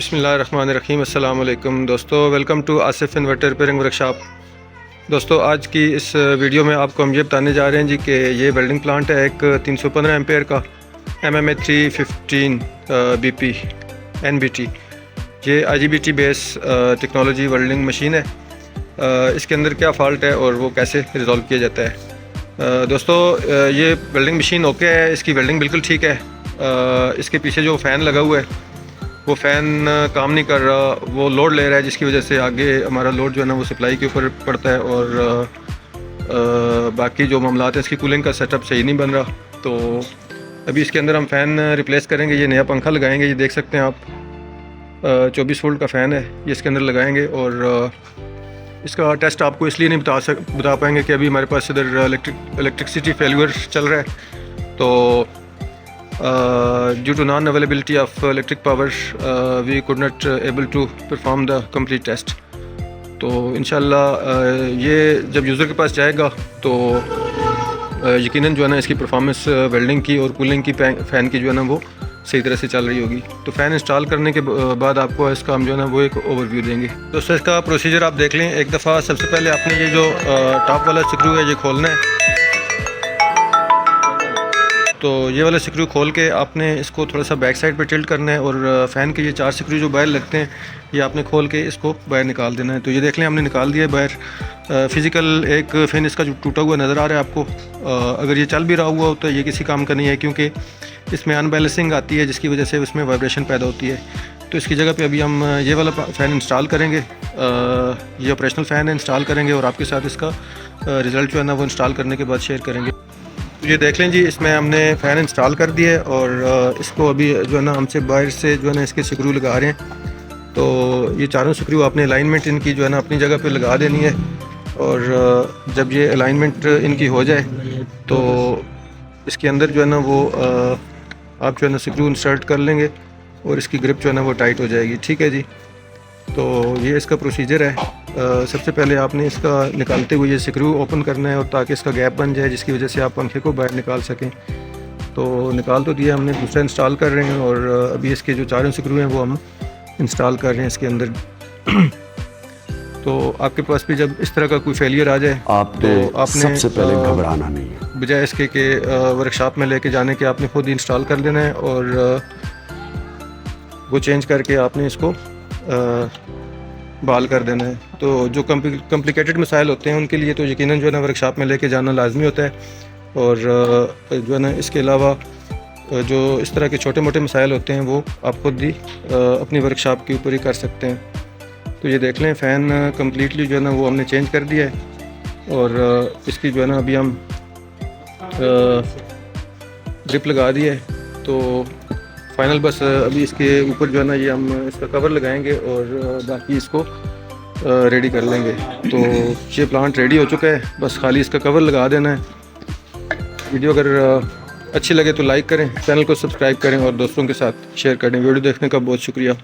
बिस्मिल्लाहिर्रहमानिर्रहीम। अस्सलाम वालेकुम दोस्तों, welcome to Asif inverter repairing workshop. दोस्तों, आज की इस वीडियो में आपको हम ये बताने जा रहे हैं जी कि ये वेल्डिंग प्लांट है एक 315 एम्पेयर का MMA 315 BP NBT। ये IGBT base technology welding machine है। इसके अंदर क्या फ़ॉल्ट है और वो कैसे रिज़ॉल्व किया जाता है। दोस्तों, ये वेल्डिंग मशीन ओके है, इसकी वेल्डिंग बिल्कुल ठीक है। इसके पीछे जो फ़ैन लगा हुआ है वो फ़ैन काम नहीं कर रहा, वो लोड ले रहा है, जिसकी वजह से आगे हमारा लोड जो है ना वो सप्लाई के ऊपर पड़ता है और बाकी जो मामलात हैं इसकी कूलिंग का सेटअप सही नहीं बन रहा। तो अभी इसके अंदर हम फ़ैन रिप्लेस करेंगे, ये नया पंखा लगाएंगे। ये देख सकते हैं आप 24 वोल्ट का फ़ैन है, ये इसके अंदर लगाएंगे। और इसका टेस्ट आपको इसलिए नहीं बता पाएंगे कि अभी हमारे पास इधर इलेक्ट्रिसिटी फेलियर चल रहा है। तो due to non-availability of electric power, we could not able to perform the complete test। तो इंशाल्लाह ये जब यूज़र के पास जाएगा तो यकीनन जो है ना इसकी परफॉर्मेंस वेल्डिंग की और कूलिंग की फ़ैन की जो है ना वो सही तरह से चल रही होगी। तो फ़ैन इंस्टॉल करने के बाद आपको इसका हम जो है ना वो एक ओवरव्यू देंगे। दोस्तों, इसका प्रोसीजर आप देख लें। एक दफ़ा सबसे पहले आपने ये जो टॉप वाला स्क्रू है ये खोलना है। तो ये वाला स्क्रू खोल के आपने इसको थोड़ा सा बैक साइड पे टिल्ट करना है और फ़ैन के ये 4 स्क्रू जो बाहर लगते हैं ये आपने खोल के इसको बाहर निकाल देना है। तो ये देख लें, हमने निकाल दिया है बाहर। फ़िज़िकल एक फ़ैन इसका जो टूटा हुआ नज़र आ रहा है आपको। अगर ये चल भी रहा हुआ हो तो ये किसी काम का नहीं है, क्योंकि इसमें अनबैलेंसिंग आती है जिसकी वजह से उसमें वाइब्रेशन पैदा होती है। तो इसकी जगह पर अभी हम ये वाला फ़ैन इंस्टॉल करेंगे। ये ऑपरेशनल फ़ैन है, इंस्टॉल करेंगे और आपके साथ इसका रिज़ल्ट जो है ना वो इंस्टॉल करने के बाद शेयर करेंगे। ये देख लें जी, इसमें हमने फ़ैन इंस्टॉल कर दिया है और इसको अभी जो है ना हमसे बाहर से जो है ना इसके स्क्रू लगा रहे हैं। तो ये चारों स्क्रू आपने अलाइनमेंट इनकी जो है ना अपनी जगह पे लगा देनी है। और जब ये अलाइनमेंट इनकी हो जाए तो इसके अंदर जो है ना वो आप जो है ना स्क्रू इंसर्ट कर लेंगे और इसकी ग्रिप जो है ना वो टाइट हो जाएगी। ठीक है जी। तो ये इसका प्रोसीजर है। सबसे पहले आपने इसका निकालते हुए ये स्क्रू ओपन करना है और ताकि इसका गैप बन जाए, जिसकी वजह से आप पंखे को बाहर निकाल सकें। तो निकाल तो दिया हमने, दूसरा इंस्टॉल कर रहे हैं और अभी इसके जो चारों स्क्रू हैं वो हम इंस्टॉल कर रहे हैं इसके अंदर। तो आपके पास भी जब इस तरह का कोई फेलियर आ जाए तो आपने सबसे पहले घबराना नहीं है, बजाय इसके कि वर्कशॉप में लेके जाने के आपने खुद ही इंस्टॉल कर लेना है और वो चेंज करके आपने इसको बहाल कर देना है। तो जो कॉम्प्लिकेटेड मसाइल होते हैं उनके लिए तो यकीनन जो है ना वर्कशॉप में लेके जाना लाजमी होता है। और जो है ना इसके अलावा जो इस तरह के छोटे मोटे मसाइल होते हैं वो आप खुद ही अपनी वर्कशॉप के ऊपर ही कर सकते हैं। तो ये देख लें, फ़ैन कम्प्लीटली जो है ना वो हमने चेंज कर दिया है और इसकी जो है ना अभी हम ग्रिप लगा दी है। तो फाइनल बस अभी इसके ऊपर जो है ना ये हम इसका कवर लगाएंगे और बाकी इसको रेडी कर लेंगे। तो ये प्लांट रेडी हो चुका है, बस खाली इसका कवर लगा देना है। वीडियो अगर अच्छी लगे तो लाइक करें, चैनल को सब्सक्राइब करें और दोस्तों के साथ शेयर करें। वीडियो देखने का बहुत शुक्रिया।